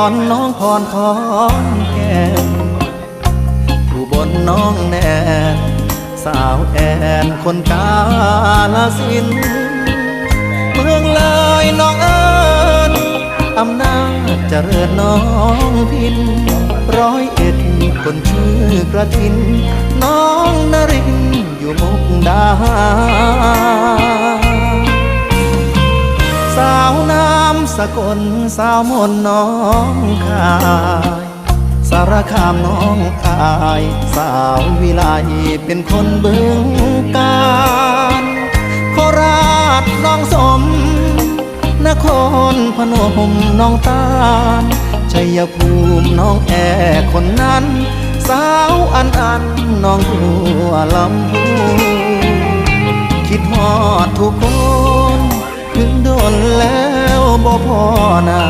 รน้องพรขอนแก่นอุบลน้องแนนสาวแอนคนกาฬสินธุ์เมืองเลยน้องเอิญอำนาจเจริญน้องพิน101คนชื่อกระทินน้องนรินอยู่มุกดาหารสาวน้ำสกลสาวมนน้องคายสารคามน้องอายสาววิไลเป็นคนบึงกาฬโคราชน้องสมนครพนมน้องตาลชัยภูมิน้องแอคนนั้นสาวอันน้องหัวลำพูคิดฮอดทุกคนถึงโดนแล้วบ่พอนา